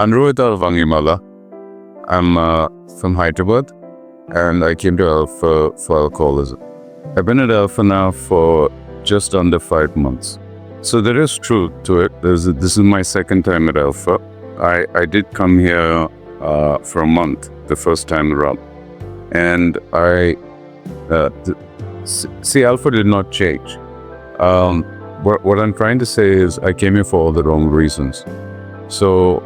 I'm Rohit out of Angimala. I'm from Hyderabad, and I came to Alpha for alcoholism. I've been at Alpha now for just under 5 months. So there is truth to it. This is my second time at Alpha. I did come here for a month the first time around, and see, Alpha did not change. What I'm trying to say is I came here for all the wrong reasons. So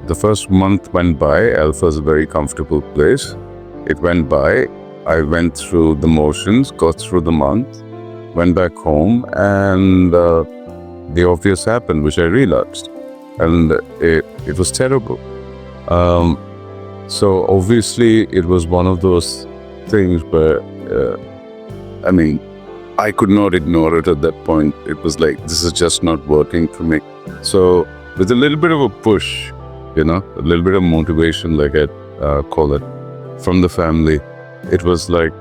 the first month went by. Alpha is a very comfortable place. It went by. I went through the motions, got through the month, went back home, and the obvious happened, which I relapsed. And it was terrible. So obviously it was one of those things where, I could not ignore it at that point. It was like, this is just not working for me. So with a little bit of a push, a little bit of motivation, like I call it, from the family, it was like,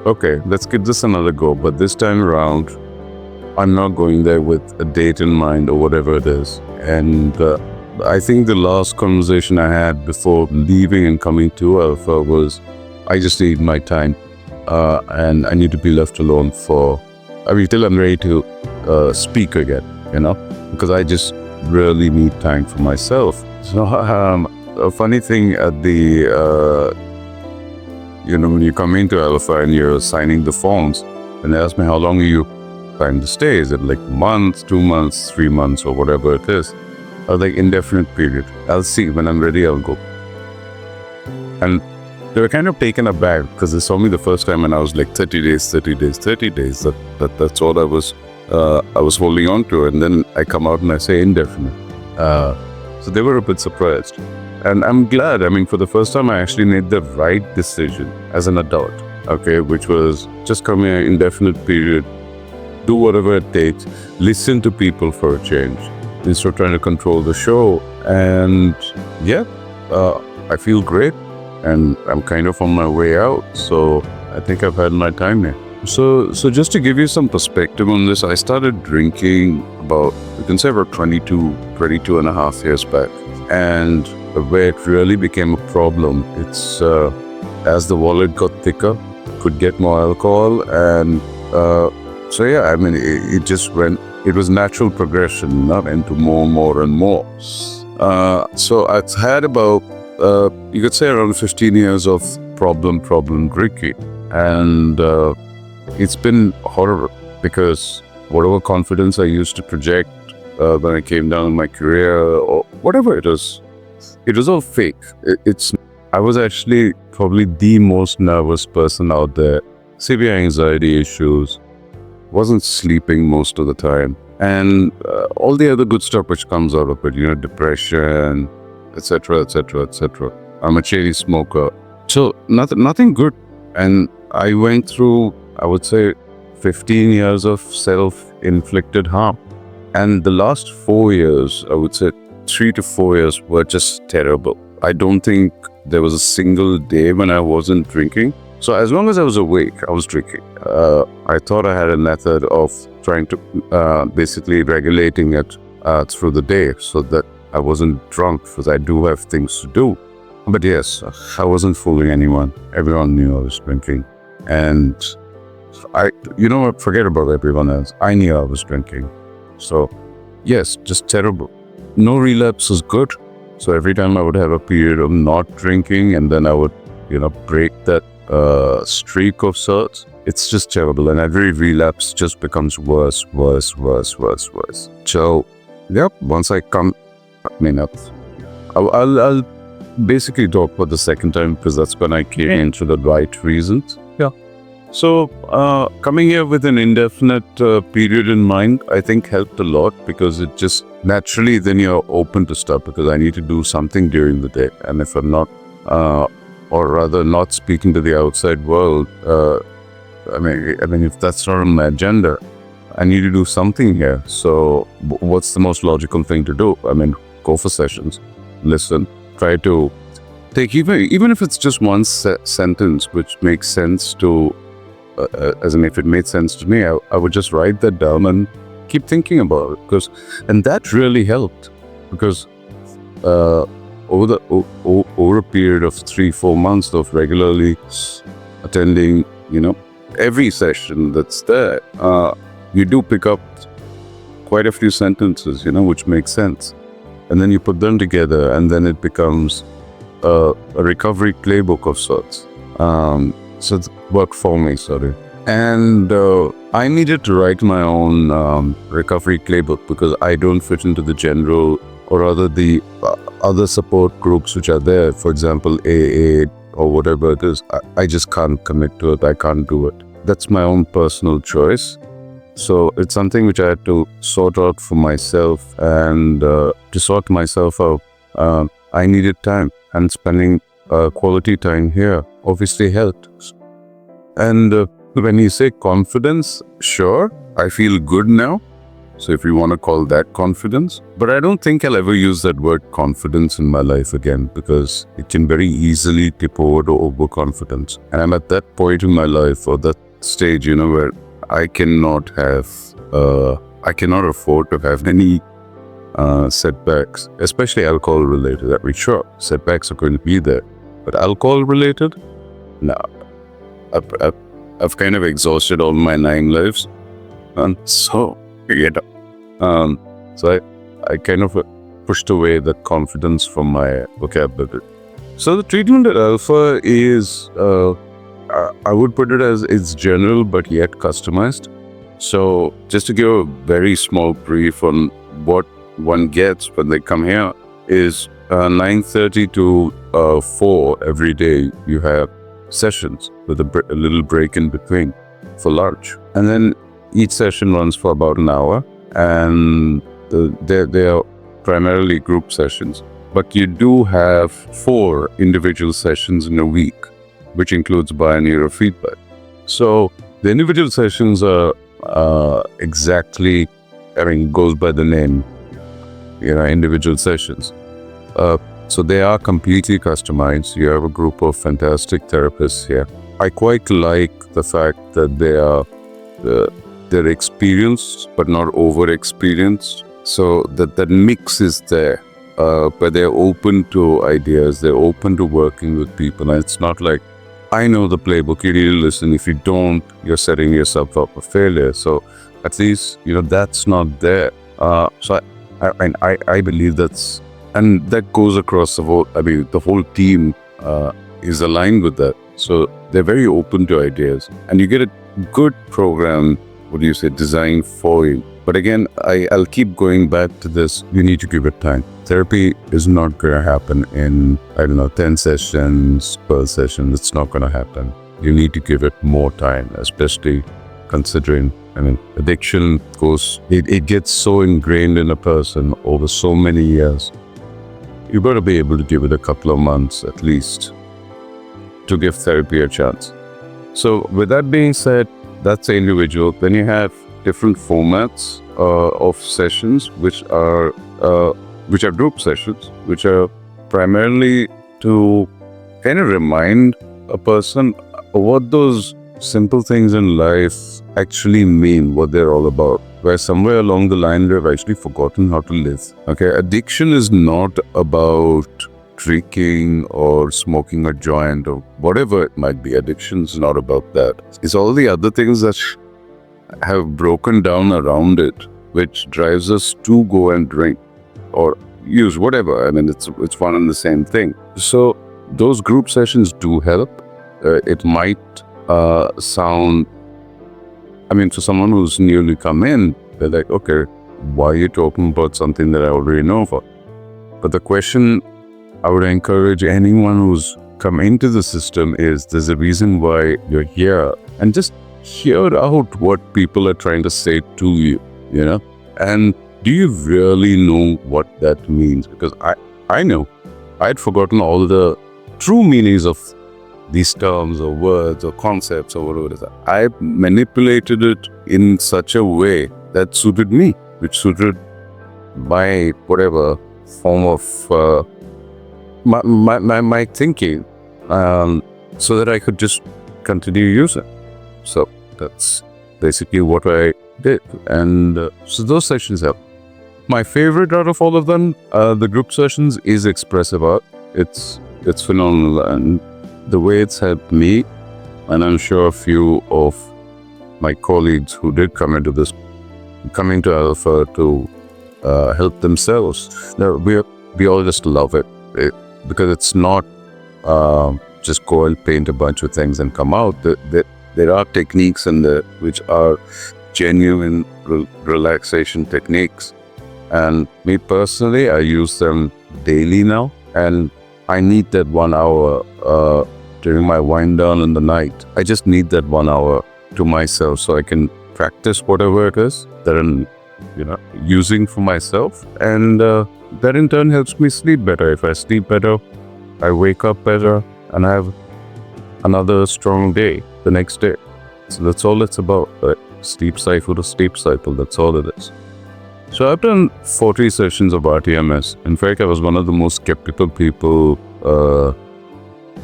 okay, let's give this another go. But this time around, I'm not going there with a date in mind or whatever it is. And I think the last conversation I had before leaving and coming to Alpha was, I just need my time. And I need to be left alone till I'm ready to speak again, because I just really need time for myself. So a funny thing at the, when you come into Alpha and you're signing the forms, and they ask me, how long are you planning to stay? Is it like a month, 2 months, 3 months, or whatever it is? Or like indefinite period. I'll see. When I'm ready, I'll go. And they were kind of taken aback because they saw me the first time and I was like 30 days. That's all I was holding on to. And then I come out and I say indefinite. So they were a bit surprised. And I'm glad. For the first time, I actually made the right decision as an adult, okay, which was just come here, indefinite period, do whatever it takes, listen to people for a change, instead of trying to control the show. And yeah, I feel great. And I'm kind of on my way out. So I think I've had my time here. So just to give you some perspective on this, I started drinking about 22 and a half years back. And where it really became a problem, it's as the wallet got thicker, could get more alcohol. And it just went, it was natural progression, not into more and more. So I've had about, you could say around 15 years of problem drinking. And it's been horrible because whatever confidence I used to project when I came down in my career or whatever it was all fake. I was actually probably the most nervous person out there. Severe anxiety issues, wasn't sleeping most of the time. And all the other good stuff which comes out of it, depression, etc. I'm a chain smoker. So nothing good. And I went through, I would say, 15 years of self-inflicted harm. And the last 4 years, I would say 3 to 4 years were just terrible. I don't think there was a single day when I wasn't drinking. So as long as I was awake, I was drinking. I thought I had a method of trying to basically regulating it through the day so that I wasn't drunk, because I do have things to do. But yes, I wasn't fooling anyone. Everyone knew I was drinking. And forget about everyone else. I knew I was drinking. So yes, just terrible. No relapse was good. So every time I would have a period of not drinking and then I would, break that streak of sorts, it's just terrible. And every relapse just becomes worse. So, yep, once I come, I'll basically talk about the second time because that's when I came into the right reasons. Yeah. So coming here with an indefinite period in mind, I think helped a lot because it just naturally then you're open to stuff because I need to do something during the day. And if I'm not, or rather not speaking to the outside world, if that's not on my agenda, I need to do something here. So what's the most logical thing to do? Go for sessions, listen, try to take even if it's just one sentence which makes sense to, as in if it made sense to me, I would just write that down and keep thinking about it. And that really helped because over a period of 3-4 months of regularly attending, every session that's there, you do pick up quite a few sentences, which make sense. And then you put them together, and then it becomes a recovery playbook of sorts. So it's worked for me, sorry. And I needed to write my own recovery playbook because I don't fit into the general or rather the other support groups which are there. For example, AA or whatever it is. I just can't commit to it. I can't do it. That's my own personal choice. So it's something which I had to sort out for myself, and to sort myself out, I needed time, and spending quality time here obviously helped. And when you say confidence, sure, I feel good now. So if you want to call that confidence, but I don't think I'll ever use that word confidence in my life again, because it can very easily tip over to overconfidence. And I'm at that point in my life, or that stage, where I cannot afford to have any setbacks, especially alcohol related. I mean, sure, setbacks are going to be there, but alcohol related, no. I've kind of exhausted all my 9 lives, and so so I kind of pushed away that confidence from my vocabulary. So the treatment at Alpha is, I would put it as it's general but yet customized. So just to give a very small brief on what one gets when they come here is 9:30 to 4 every day you have sessions with a little break in between for lunch. And then each session runs for about an hour, and they are primarily group sessions. But you do have 4 individual sessions in a week, which includes binaural feedback. So the individual sessions are exactly, goes by the name, individual sessions. So they are completely customized. You have a group of fantastic therapists here. I quite like the fact that they're experienced but not over-experienced. So that mix is there. But they're open to ideas. They're open to working with people. And it's not like, I know the playbook, you need to listen. If you don't, you're setting yourself up for failure. So at least, that's not there. So I believe that's, and that goes across the whole, the whole team is aligned with that. So they're very open to ideas. And you get a good program, designed for you. But again, I'll keep going back to this. You need to give it time. Therapy is not going to happen in, 10 sessions per session. It's not going to happen. You need to give it more time, especially considering, addiction it gets so ingrained in a person over so many years. You've got to be able to give it a couple of months at least to give therapy a chance. So with that being said, that's the individual. Then you have different formats of sessions, which are group sessions, which are primarily to kind of remind a person what those simple things in life actually mean, what they're all about. Where somewhere along the line they've actually forgotten how to live. Okay, addiction is not about drinking or smoking a joint or whatever it might be. Addiction is not about that. It's all the other things that have broken down around it, which drives us to go and drink or use whatever. It's one and the same thing. So those group sessions do help. It might sound, for someone who's newly come in, they're like, okay, why are you talking about something that I already know about? But the question I would encourage anyone who's come into the system is, there's a reason why you're here, and just hear out what people are trying to say to you, and do you really know what that means? Because I know I'd forgotten all the true meanings of these terms or words or concepts or whatever it is. I manipulated it in such a way that suited me, which suited my whatever form of my thinking, so that I could just continue using. So that's basically what I did. And so those sessions help. my favorite out of all of them, the group sessions, is expressive art. It's phenomenal, and the way it's helped me, and I'm sure a few of my colleagues who did come into Alpha to help themselves, we all just love it, because it's not just go and paint a bunch of things and come out. There are techniques in there which are genuine relaxation techniques, and me personally, I use them daily now, and I need that 1 hour during my wind down in the night. I just need that 1 hour to myself so I can practice whatever it is that I'm using for myself, and that in turn helps me sleep better. If I sleep better, I wake up better, and I have another strong day the next day. So that's all it's about, right? Sleep cycle to sleep cycle, that's all it is. So I've done 40 sessions of rTMS. In fact, I was one of the most skeptical people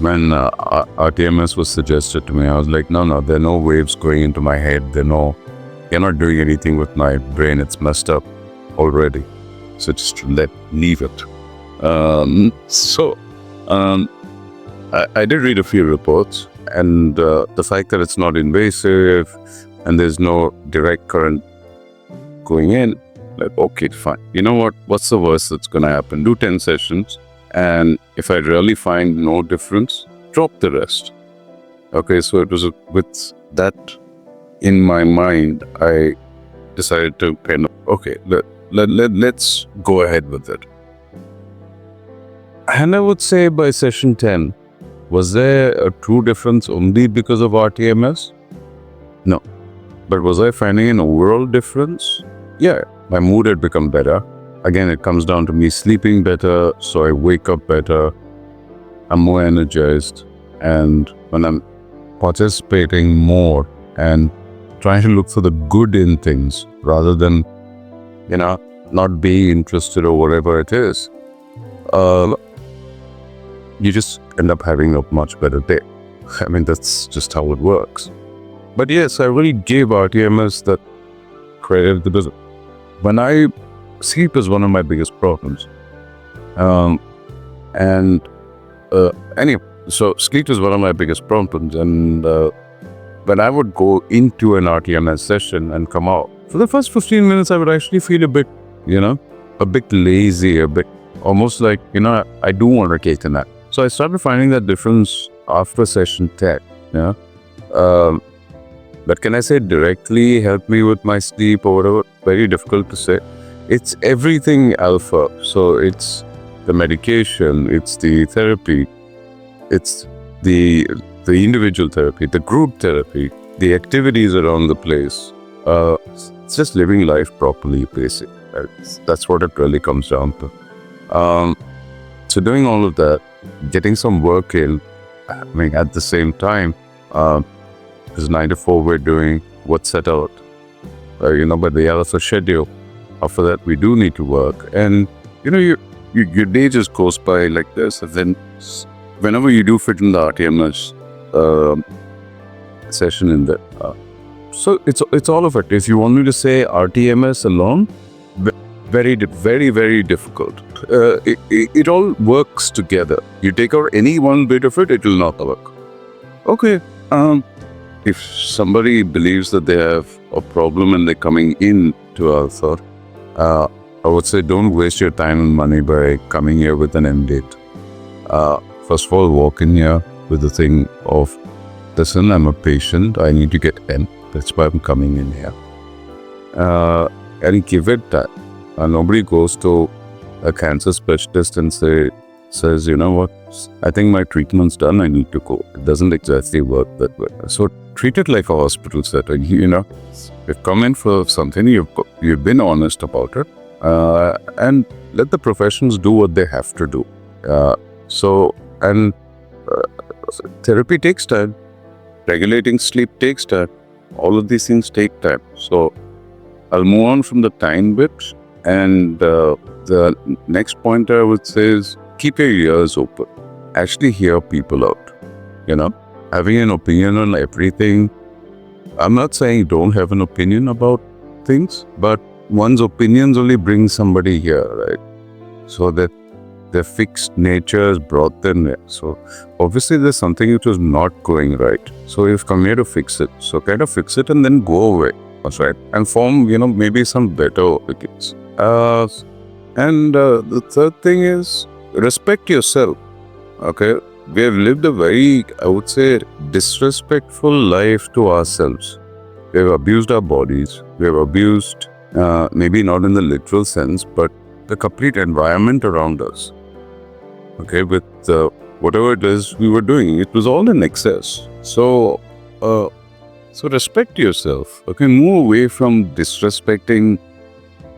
when rTMS was suggested to me. I was like, no, there are no waves going into my head. You're not doing anything with my brain. It's messed up already. So just leave it. I did read a few reports, and the fact that it's not invasive and there's no direct current going in, like, okay, fine. You know what? What's the worst that's going to happen? Do 10 sessions, and if I really find no difference, drop the rest. Okay, so it was with that in my mind, I decided to kind of, okay, let's go ahead with it. And I would say by session 10, was there a true difference only because of rTMS? No. But was I finding an overall difference? Yeah, my mood had become better. Again, it comes down to me sleeping better, so I wake up better. I'm more energized. And when I'm participating more and trying to look for the good in things rather than, not being interested or whatever it is, you just end up having a much better day. I mean, that's just how it works. But yes, I really gave rTMS that credit, because sleep is one of my biggest problems. Anyway, so sleep is one of my biggest problems, and when I would go into an rTMS session and come out, for the first 15 minutes, I would actually feel a bit lazy, a bit almost like, I do want to take a nap. So I started finding that difference after session 10. But can I say directly help me with my sleep or whatever? Very difficult to say. It's everything alpha. So it's the medication, it's the therapy, it's the individual therapy, the group therapy, the activities around the place. It's just living life properly, basically. That's what it really comes down to. So doing all of that, getting some work in, at the same time, because 9 to 4 we're doing what's set out, but the alpha schedule. After that, we do need to work, and your day just goes by like this. And then whenever you do fit in the rTMS session in there, so it's all of it. If you want me to say rTMS alone, very, very, very difficult. It all works together. You take out any one bit of it, it will not work. Okay. If somebody believes that they have a problem and they're coming in to Alpha, I would say don't waste your time and money by coming here with an end date. First of all, walk in here with the thing of, listen, I'm a patient, I need to get in. That's why I'm coming in here. And give it that. Nobody goes to a cancer specialist and says, you know what, I think my treatment's done, I need to go. It doesn't exactly work that way. So treat it like a hospital setting. You've come in for something, you've been honest about it, and let the professionals do what they have to do. Therapy takes time. Regulating sleep takes time. All of these things take time. So I'll move on from the time bit. And the next point I would say is keep your ears open. Actually hear people out. Having an opinion on everything. I'm not saying don't have an opinion about things, but one's opinions only bring somebody here, right? So that their fixed nature has brought them there. So obviously there's something which was not going right. So you've come here to fix it. So kind of fix it and then go away. That's right. And form, maybe some better opinions. And the third thing is respect yourself. Okay. We have lived a very, I would say, disrespectful life to ourselves. We have abused our bodies. We have abused, maybe not in the literal sense, but the complete environment around us. Okay, with whatever it is we were doing, it was all in excess. So respect yourself. Okay, move away from disrespecting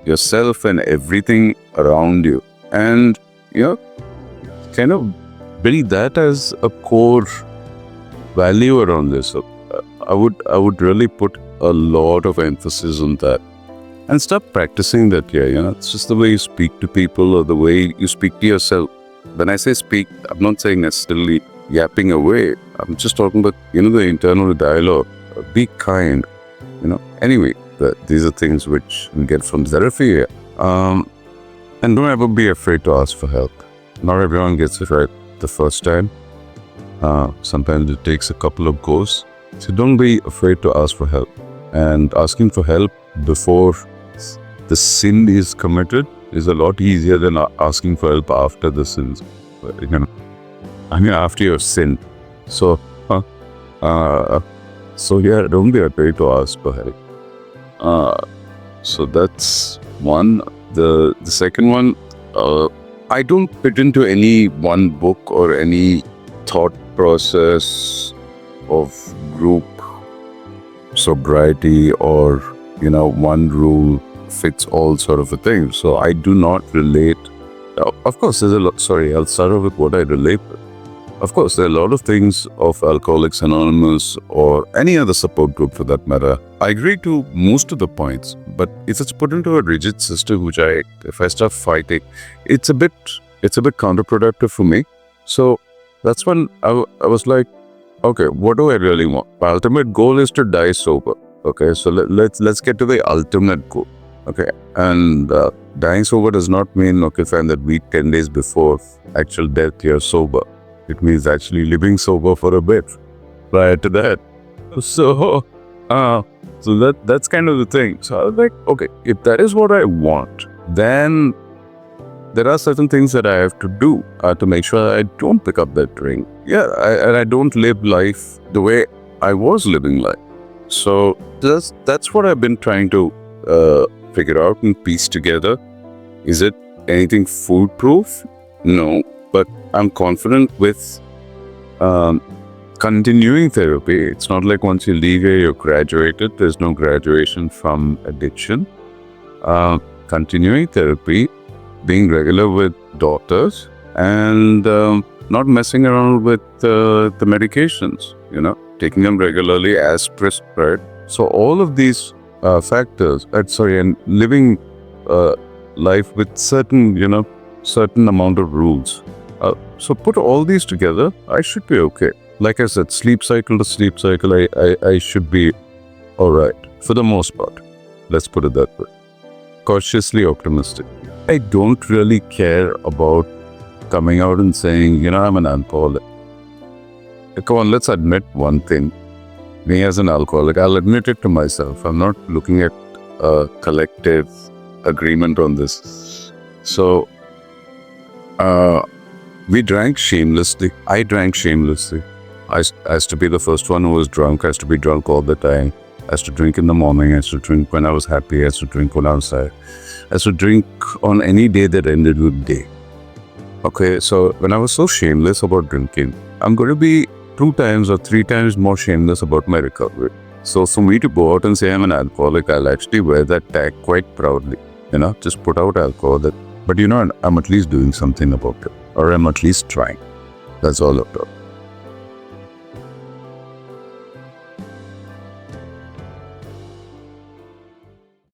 yourself and everything around you, and kind of build that as a core value around this. So, I would really put a lot of emphasis on that. And start practicing that here, It's just the way you speak to people or the way you speak to yourself. When I say speak, I'm not saying necessarily yapping away. I'm just talking about, the internal dialogue. Be kind, Anyway, these are things which we get from therapy here. And don't ever be afraid to ask for help. Not everyone gets it right the first time. Sometimes it takes a couple of goes. So don't be afraid to ask for help. And asking for help before the sin is committed is a lot easier than asking for help after the sins. After your sin. So, don't be afraid to ask for help. So that's one. The second one, I don't fit into any one book or any thought process of group sobriety or one rule fits all sort of a thing. So I do not relate. Of course, there's a lot. Sorry, I'll start off with what I relate with. Of course, there are a lot of things of Alcoholics Anonymous or any other support group for that matter. I agree to most of the points, but if it's put into a rigid system, which if I start fighting, it's a bit counterproductive for me. So that's when I was like, okay, what do I really want? My ultimate goal is to die sober. Okay, so let's get to the ultimate goal. Okay, and dying sober does not mean, okay, fine, that week 10 days before actual death you're sober. It means actually living sober for a bit prior to that. So that's kind of the thing. So I was like, okay, if that is what I want, then there are certain things that I have to do to make sure I don't pick up that drink. Yeah, and I don't live life the way I was living life. So that's what I've been trying to figure out and piece together. Is it anything foolproof? No, but I'm confident with continuing therapy. It's not like once you leave here, you're graduated. There's no graduation from addiction. Continuing therapy, being regular with doctors, and not messing around with the medications, taking them regularly as prescribed. So all of these factors, and living life with certain amount of rules. So put all these together, I should be okay. Like I said, sleep cycle to sleep cycle, I should be all right for the most part. Let's put it that way. Cautiously optimistic. I don't really care about coming out and saying, I'm an alcoholic. Come on, let's admit one thing. Me as an alcoholic, I'll admit it to myself. I'm not looking at a collective agreement on this. So, we drank shamelessly. I drank shamelessly. I used to be the first one who was drunk. I used to be drunk all the time. I used to drink in the morning. I used to drink when I was happy. I used to drink when I was sad. I used to drink on any day that ended with day. Okay, so when I was so shameless about drinking, I'm going to be 2 times or 3 times more shameless about my recovery. So for me to go out and say I'm an alcoholic, I'll actually wear that tag quite proudly. Just put out alcohol. But I'm at least doing something about it. Or I'm at least trying. That's all about it.